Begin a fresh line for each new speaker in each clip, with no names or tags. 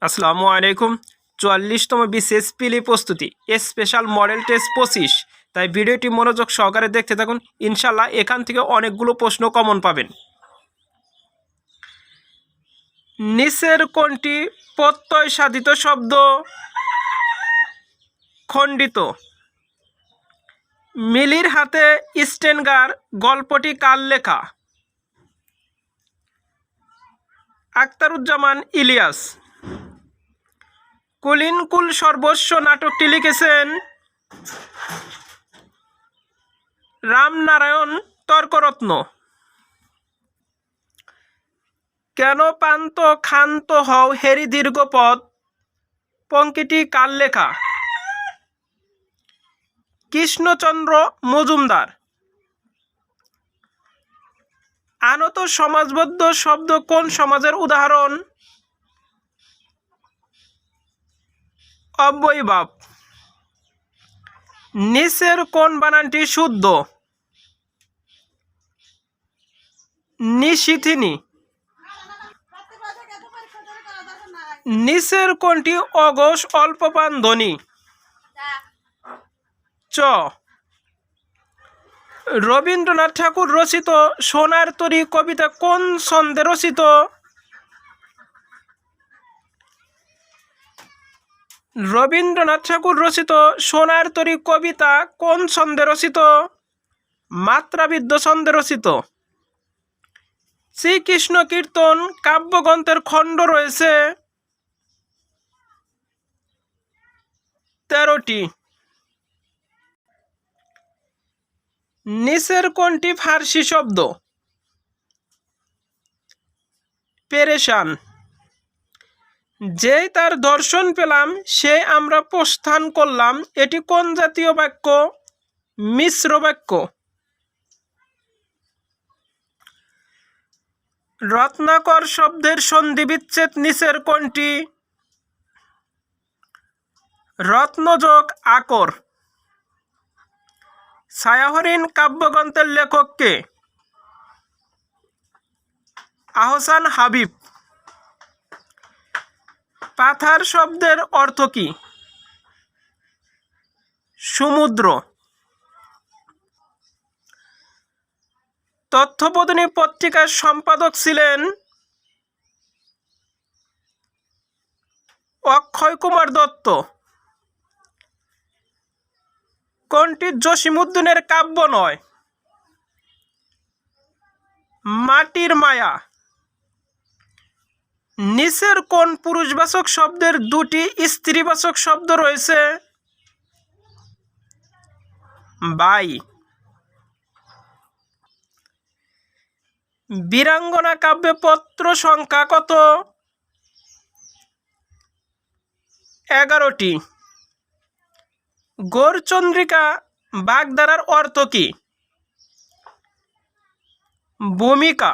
আসসালামু আলাইকুম। ৪৪তম বিসিএস প্রিলি প্রস্তুতি স্পেশাল মডেল টেস্ট ২৫। তাই ভিডিওটি মনোযোগ সহকারে দেখতে থাকুন, ইনশাল্লাহ এখান থেকে অনেকগুলো প্রশ্ন কমন পাবেন। নিচের কোনটি প্রত্যয় সাধিত শব্দ? খণ্ডিত। মিলির হাতে স্টেনগার গল্পটি কার লেখা? আখতারুজ্জামান ইলিয়াস। কুলীন কুল সর্বস্ব নাটকটি লিখেছেন রামনারায়ণ তর্করত্ন। কেন পান্ত ক্ষান্ত হও হেরি দীর্ঘপদ পঙ্ক্তিটি কার লেখা? কৃষ্ণচন্দ্র মজুমদার। আনত সমাজবদ্ধ শব্দ কোন সমাজের উদাহরণ? অব্যয়ীভাব। নিচের কোন বানানটি শুদ্ধ? নিশিথিনী। নিচের কোনটি অঘোষ অল্পপান ধ্বনি? চ। রবীন্দ্রনাথ ঠাকুর রচিত সোনার তরী কবিতা কোন ছন্দে রচিত? রবীন্দ্রনাথ ঠাকুর রচিত সোনার তরী কবিতা কোন ছন্দে রচিত? মাত্রাবৃদ্ধ ছন্দে রচিত। শ্রীকৃষ্ণ কীর্তন কাব্যগ্রন্থের খণ্ড রয়েছে ১৩টি। নিচের কোনটি ফার্সি শব্দ? পেরেশান। যেই তার দর্শন পেলাম সেই আমরা প্রস্থান করলাম, এটি কোন জাতীয় বাক্য? মিশ্র বাক্য। রত্নাকর শব্দের সন্ধি বিচ্ছেদ নিচের কোনটি? রত্নযোগ আকর। ছায়াহরিণ কাব্যগ্রন্থের লেখক কে? আহসান হাবিব। পাথার শব্দের অর্থ কি? সমুদ্র। তথ্যবোধিনী পত্রিকার সম্পাদক ছিলেন অক্ষয় কুমার দত্ত। কোনটি জসীমউদ্দীনের কাব্য নয়? মাটির মায়া। নিচের কোন পুরুষবাচক শব্দের দুটি স্ত্রীবাচক শব্দ রয়েছে? বাই। বীরাঙ্গনা কাব্যে পত্র সংখ্যা কত? ১১টি। গৌরচন্দ্রিকা বাগধারার অর্থ কি? ভূমিকা।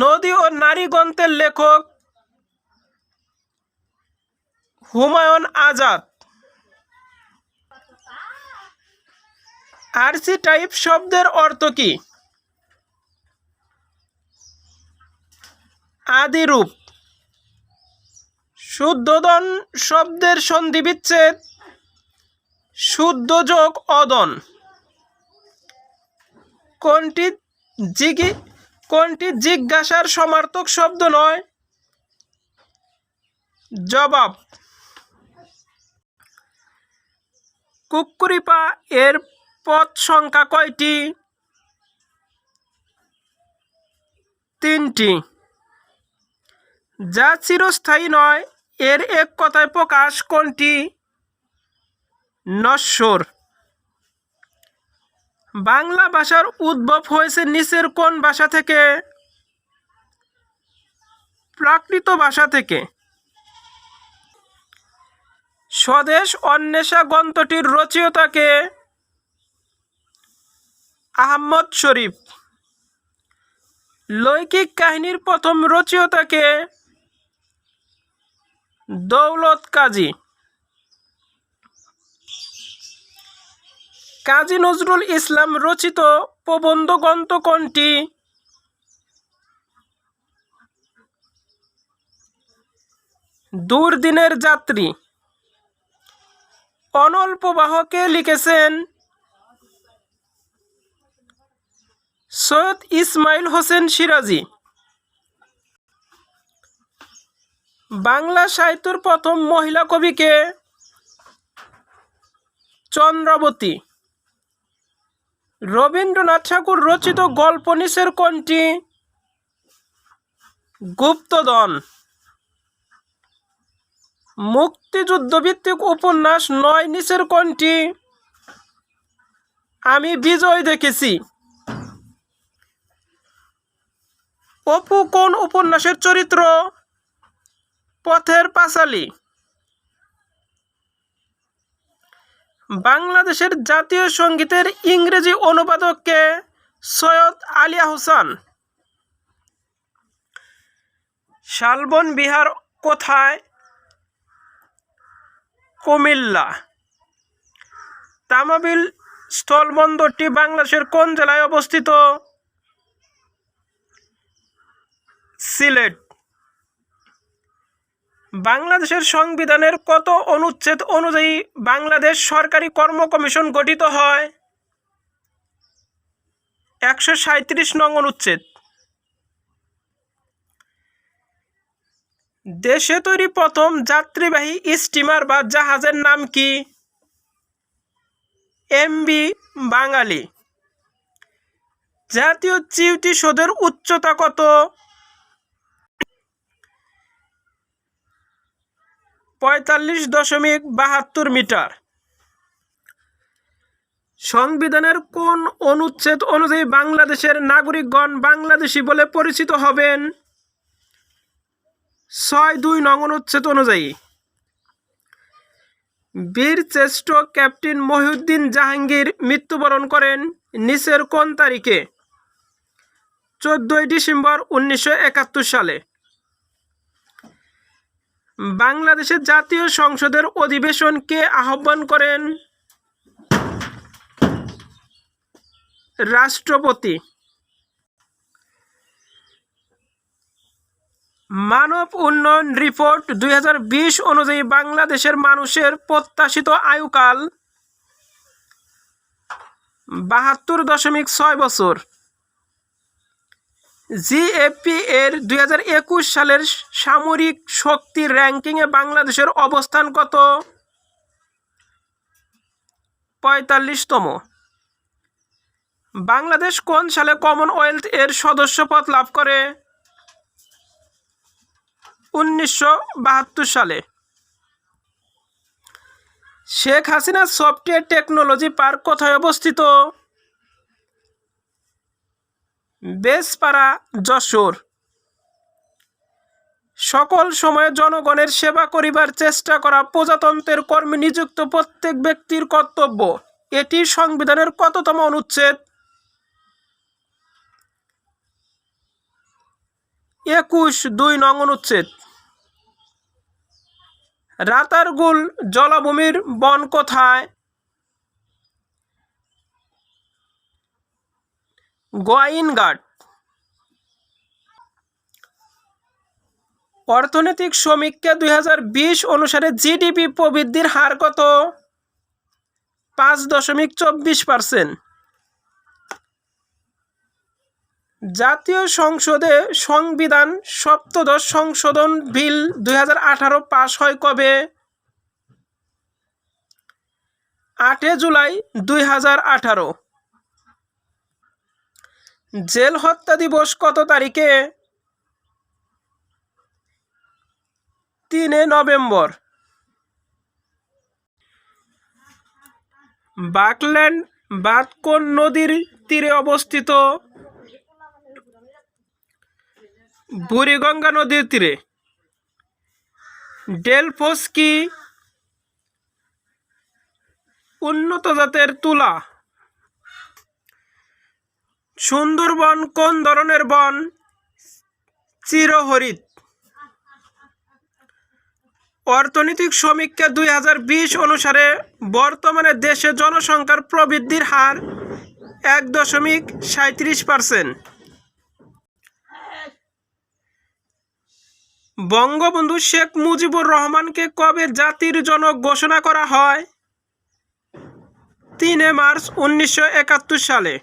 নদী ও নারী গ্রন্থের লেখক হুমায়ুন আজাদ। আর্চিটাইপ শব্দের অর্থ কি? আদিরূপ। শুদ্ধোদন শব্দের সন্ধি বিচ্ছেদ শুদ্ধযোগ অদন। কোনটি জিজ্ঞাসার সমার্থক শব্দ নয়? জবাব। কুক্কুরিপা এর পদ সংখ্যা কয়টি? ৩টি। যা চিরস্থায়ী নয় এর এক কথায় প্রকাশ কোনটি? নশ্বর। বাংলা ভাষার উদ্ভব হয়েছে নিচের কোন ভাষা থেকে? প্রাকৃত ভাষা থেকে। স্বদেশ অন্বেষা গ্রন্থটির রচয়িতা কে? আহমদ শরীফ। লৌকিক কাহিনীর প্রথম রচয়িতা কে? দৌলত কাজী। কাজী নজরুল ইসলাম রচিত প্রবন্ধ গ্রন্থ কোনটি? দুর্দিনের যাত্রী অনল প্রবাহকে লিখেছেন সৈয়দ ইসমাইল হোসেন সিরাজি। বাংলা সাহিত্যের প্রথম মহিলা কবিকে চন্দ্রাবতী। রবীন্দ্রনাথ ঠাকুর রচিত গল্প নিচের কোনটি? গুপ্তধন। মুক্তিযুদ্ধভিত্তিক উপন্যাস ৯ নিচের কোনটি? আমি বিজয় দেখেছি। অপু কোন উপন্যাসের চরিত্র? পথের পাঁচালী। বাংলাদেশের জাতীয় সঙ্গীতের ইংরেজি অনুবাদক কে? সৈয়দ আলী আহসান। শালবন বিহার কোথায়? কুমিল্লা। তামাবিল স্থলবন্দরটি বাংলাদেশের কোন জেলায় অবস্থিত? সিলেট। বাংলাদেশের সংবিধানের কত অনুচ্ছেদ অনুযায়ী বাংলাদেশ সরকারি কর্ম কমিশন গঠিত হয়? ১৩৭ নং অনুচ্ছেদ। দেশে তৈরি প্রথম যাত্রীবাহী স্টিমার বা জাহাজের নাম কি? এমভি বাঙালি। জাতীয় চিউটি সৌধের উচ্চতা কত? ৪৫.৭২ মিটার। সংবিধানের কোন অনুচ্ছেদ অনুযায়ী বাংলাদেশের নাগরিকগণ বাংলাদেশি বলে পরিচিত হবেন? ৬২ নং অনুচ্ছেদ অনুযায়ী। বীরশ্রেষ্ঠ ক্যাপ্টেন মহিউদ্দিন জাহাঙ্গীর মৃত্যুবরণ করেন নিচের কোন তারিখে? ১৪ ডিসেম্বর ১৯৭১ সালে। বাংলাদেশের জাতীয় সংসদের অধিবেশন কে আহ্বান করেন? রাষ্ট্রপতি। মানব উন্নয়ন রিপোর্ট ২০২০ অনুযায়ী বাংলাদেশের মানুষের প্রত্যাশিত আয়ুকাল ৭২.৬ বছর। জিএফপি এর ২০২১ সালের সামরিক শক্তির র্যাঙ্কিংয়ে বাংলাদেশের অবস্থান কত? ৪৫তম। বাংলাদেশ কোন সালে কমনওয়েলথ এর সদস্যপদ লাভ করে? ১৯৭২ সালে। Sheikh Hasina software technology park কোথায় অবস্থিত? বেসপাড়া, যশোর। সকল সময়ে জনগণের সেবা করিবার চেষ্টা করা প্রজাতন্ত্রের কর্মী নিযুক্ত প্রত্যেক ব্যক্তির কর্তব্য। এটি সংবিধানের কততম অনুচ্ছেদ? ২১ নং অনুচ্ছেদ। রাতারগুল জলাভূমির বন কোথায়? গোয়াইনঘাট। অর্থনৈতিক সমীক্ষা ২০২০ অনুসারে জিডিপি প্রবৃদ্ধির হার কত? ৫.২৪%। জাতীয় সংসদে সংবিধান সপ্তদশ সংশোধন বিল ২০১৮ পাস হয় কবে? ৮ জুলাই ২০১৮। জেল হত্যা দিবস কত তারিখে? ৩ নভেম্বর। বাকল্যান্ড বাঁধ কোন নদীর তীরে অবস্থিত? বুড়িগঙ্গা নদীর তীরে। ডেলফোস কি? উন্নত জাতের তুলা। সুন্দরবন কোন ধরনের বন? চিরহরিৎ। অর্থনৈতিক সমীক্ষা ২০২০ অনুসারে বর্তমানে দেশে জনসংখ্যার প্রবৃদ্ধির হার ১.৩৭%। বঙ্গবন্ধু শেখ মুজিবুর রহমানকে কবে জাতির জনক ঘোষণা করা হয়? 3 মার্চ 1971 সালে।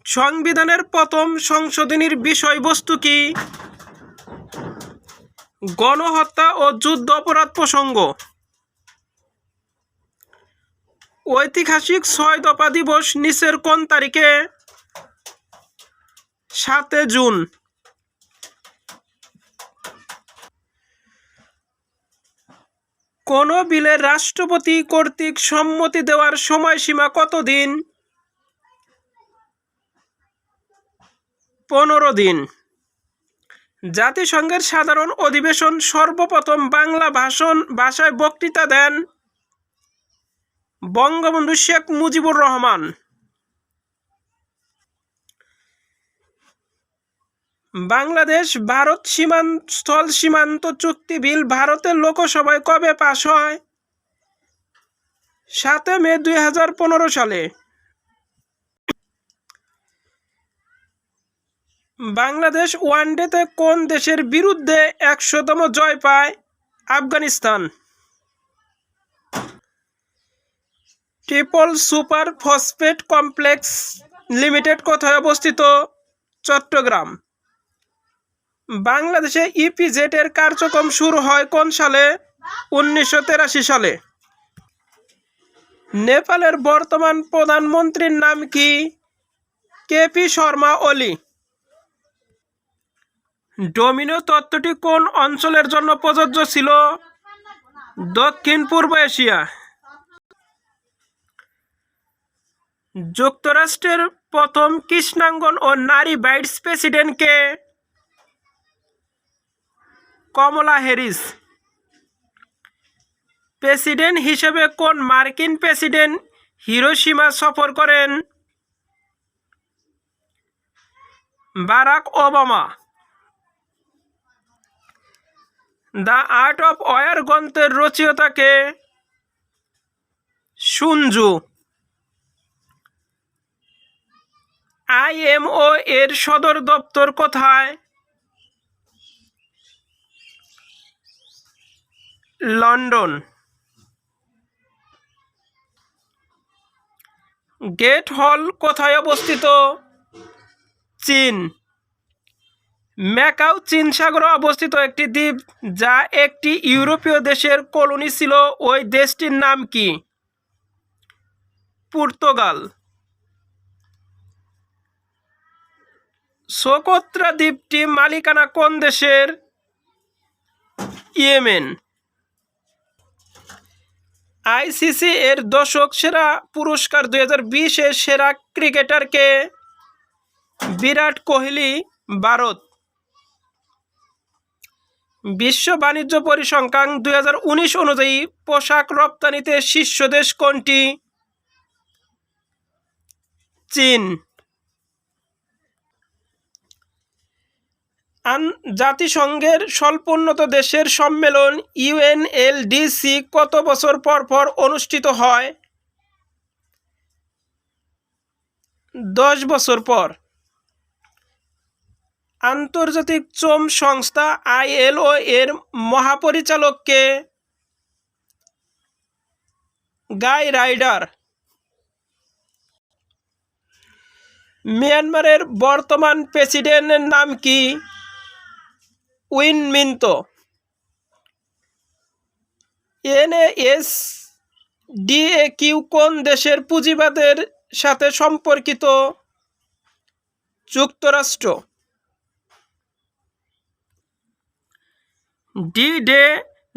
সংবিধানের প্রথম সংশোধনীর বিষয়বস্তু কি? গণহত্যা ও যুদ্ধ অপরাধ প্রসঙ্গ। ঐতিহাসিক 6 দফা দিবস নিচের কোন তারিখে? 7 জুন। কোন বিলের রাষ্ট্রপতি কর্তৃক সম্মতি দেওয়ার সময়সীমা কতদিন? 15 দিন। জাতিসংঘের সাধারণ অধিবেশন সর্বপ্রথম বাংলা ভাষায় বক্তৃতা দেন বঙ্গবন্ধু শেখ মুজিবুর রহমান। বাংলাদেশ ভারত স্থল সীমান্ত চুক্তি বিল ভারতের লোকসভায় কবে পাস হয়? 7 মে 2015 সালে। বাংলাদেশ ওয়ানডেতে কোন দেশের বিরুদ্ধে 100তম জয় পায়? Afghanistan. Triple super phosphate complex limited কোথায় অবস্থিত? চট্টগ্রাম। বাংলাদেশে ইপিজেড এর কার্যক্রম শুরু হয় কোন সালে? 1983 সালে। নেপালের বর্তমান প্রধানমন্ত্রীর নাম কি? কেপি শর্মা ওলি। ডোমিনো তত্ত্বটি কোন অঞ্চলের জন্য প্রযোজ্য ছিল? দক্ষিণ পূর্ব এশিয়া। যুক্তরাষ্ট্রের প্রথম কৃষ্ণাঙ্গন ও নারী ভাইস প্রেসিডেন্ট কে? কমলা হ্যারিস। প্রেসিডেন্ট হিসেবে কোন মার্কিন প্রেসিডেন্ট হিরোশিমা সফর করেন? Barack Obama. The art of war গ্রন্থের রচয়িতা কে? sun tzu। IMO এর সদর দপ্তর কোথায়? লন্ডন। গ্রেট হল কোথায় অবস্থিত? চীন। ম্যাকাও চীন সাগরে অবস্থিত একটি দ্বীপ যা একটি ইউরোপীয় দেশের কলোনি ছিল। ওই দেশটির নাম কি? পর্তুগাল। সোকোত্রা দ্বীপটি মালিকানা কোন দেশের? ইয়েমেন। আইসিসি এর দশক সেরা পুরস্কার 2020 এর সেরা ক্রিকেটার কে? বিরাট কোহলি, ভারত। বিশ্ব বাণিজ্য পরিসংখ্যান 2019 অনুযায়ী পোশাক রপ্তানিতে শীর্ষ দেশ কোনটি? চীন। জাতিসংঘের স্বল্পোন্নত দেশের সম্মেলন UNLDC কত বছর পর পর অনুষ্ঠিত হয়? 10 বছর পর। আন্তর্জাতিক শ্রম সংস্থা ILO এর মহাপরিচালক কে? গাই রাইডার। মিয়ানমারের বর্তমান প্রেসিডেন্টের নাম কি? উইন মিন্তো। NASDAQ কোন দেশের পুঁজিবাদের সাথে সম্পর্কিত? যুক্তরাষ্ট্র। ডি-ডে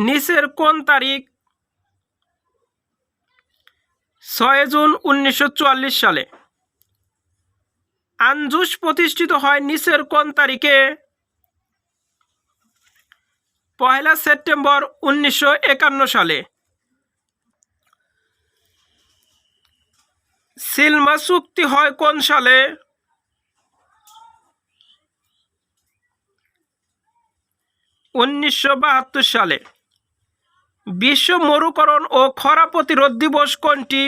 নিচের কোন তারিখ? 6 জুন 1944 সালে। আনজুস প্রতিষ্ঠিত হয় নিচের কোন তারিখে? 1 সেপ্টেম্বর 1951 সালে। সিলমা চুক্তি হয় কোন সালে? 1972 সালে। বিশ্ব মরুকরণ ও খরা প্রতিরোধ দিবস কোনটি?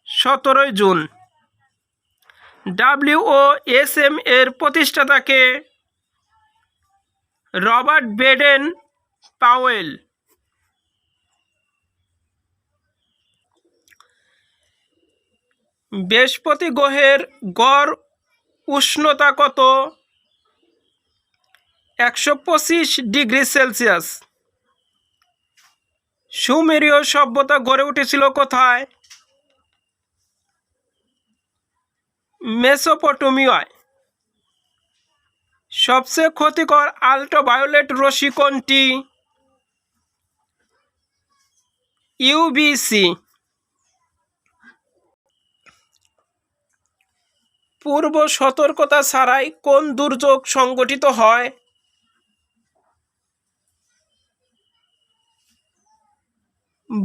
17 জুন। WOSM এর প্রতিষ্ঠাতা কে? Robert Baden Powell. বৃহস্পতি গ্রহের গড় উষ্ণতা কত? 125°C। সুমেরীয় সভ্যতা গড়ে উঠেছিল কোথায়? মেসোপটেমিয়ায়। সবচেয়ে ক্ষতিকর আল্ট্রাভায়োলেট রশ্মি কোনটি? ইউভিসি। পূর্ব সতর্কতা ছাড়াই কোন দুর্যোগ সংঘটিত হয়?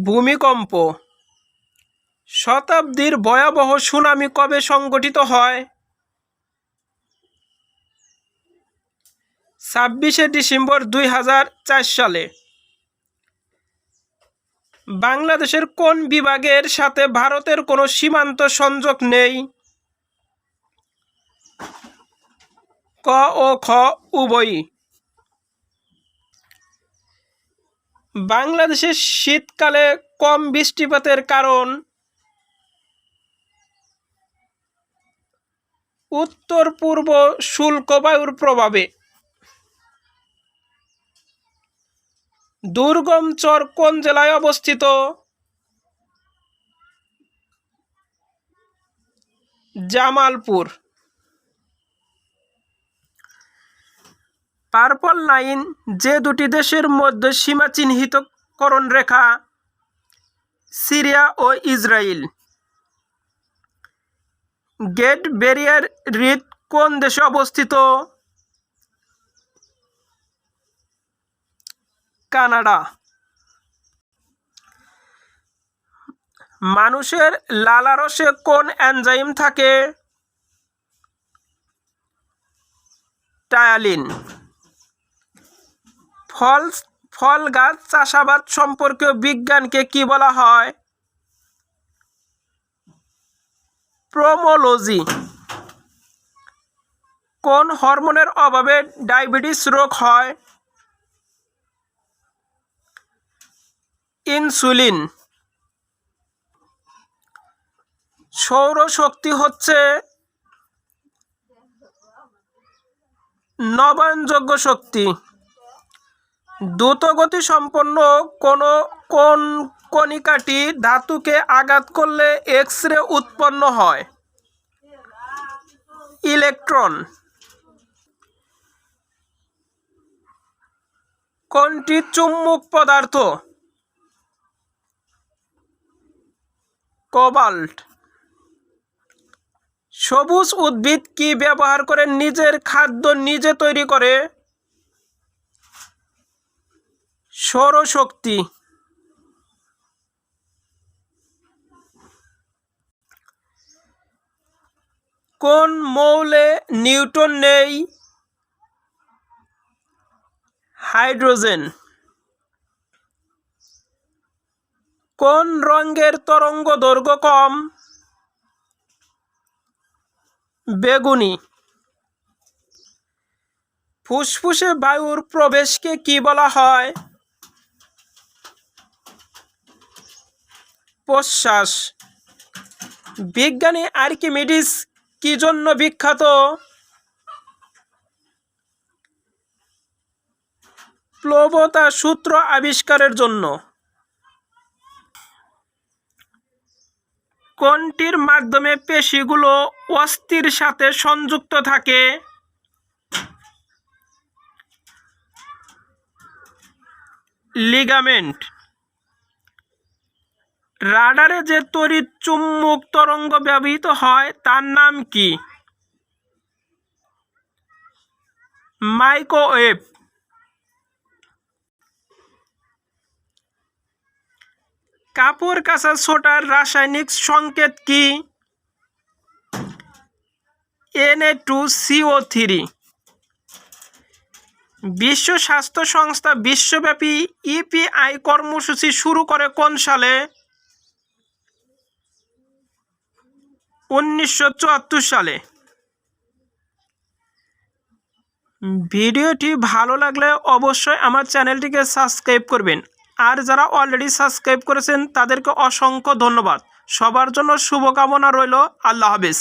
ভূমিকম্প। শতাব্দীর ভয়াবহ সুনামি কবে সংঘটিত হয়? 26শে ডিসেম্বর 2004 সালে। বাংলাদেশের কোন বিভাগের সাথে ভারতের কোনো সীমান্ত সংযোগ নেই? ক ও খ উভয়ই। বাংলাদেশের শীতকালে কম বৃষ্টিপাতের কারণ? উত্তর পূর্ব শুষ্ক বায়ুর প্রভাবে। দুর্গম চর কোন জেলায় অবস্থিত? জামালপুর। পার্পল লাইন যে দুটি দেশের মধ্যে সীমা চিহ্নিতকরণ রেখা? সিরিয়া ও ইসরায়েল। গ্রেট ব্যারিয়ার রিফ কোন দেশে অবস্থিত? কানাডা। মানুষের লালারসে কোন এনজাইম থাকে? টায়ালিন। ফল গাছ চাষাবাদ সম্পর্কীয় বিজ্ঞানকে কি বলা হয়? পোমোলজি। কোন হরমোনের অভাবে ডায়াবেটিস রোগ হয়? ইনসুলিন। সৌরশক্তি হচ্ছে নবায়নযোগ্য শক্তি। দ্রুতগতি সম্পন্ন কোন কণিকাটি ধাতুকে আঘাত করলে এক্স রে উৎপন্ন হয়? ইলেকট্রন। কোনটি চুম্বক পদার্থ? কোবাল্ট। সবুজ উদ্ভিদ কি ব্যবহার করে নিজের খাদ্য নিজে তৈরি করে? সৌরশক্তি। কোন মৌলে নিউট্রন নেই? হাইড্রোজেন। কোন রঙের তরঙ্গ দৈর্ঘ্য কম? বেগুনি। ফুসফুসে বায়ুর প্রবেশকে কি বলা হয়? প্রশ্বাস। বিজ্ঞানী আর্কিমিডিস কি জন্য বিখ্যাত? প্লবতা সূত্র আবিষ্কারের জন্য। কোনটির মাধ্যমে পেশিগুলো অস্থির সাথে সংযুক্ত থাকে? লিগামেন্ট। রাডারে যে তড়িৎ চুম্বক তরঙ্গ ব্যবহৃত হয় তার নাম কি? মাইক্রোওয়েভ। কাপড় কাচা সোডার রাসায়নিক সংকেত কি? Na2CO3। বিশ্ব স্বাস্থ্য সংস্থা বিশ্বব্যাপী ইপিআই কর্মসূচি শুরু করে কোন সালে? 1974 সালে। ভিডিওটি ভালো লাগলে অবশ্যই আমার চ্যানেলটিকে সাবস্ক্রাইব করবেন। আর যারা অলরেডি সাবস্ক্রাইব করেছেন তাদেরকে অসংখ্য ধন্যবাদ। সবার জন্য শুভকামনা রইল। আল্লাহ হাফেজ।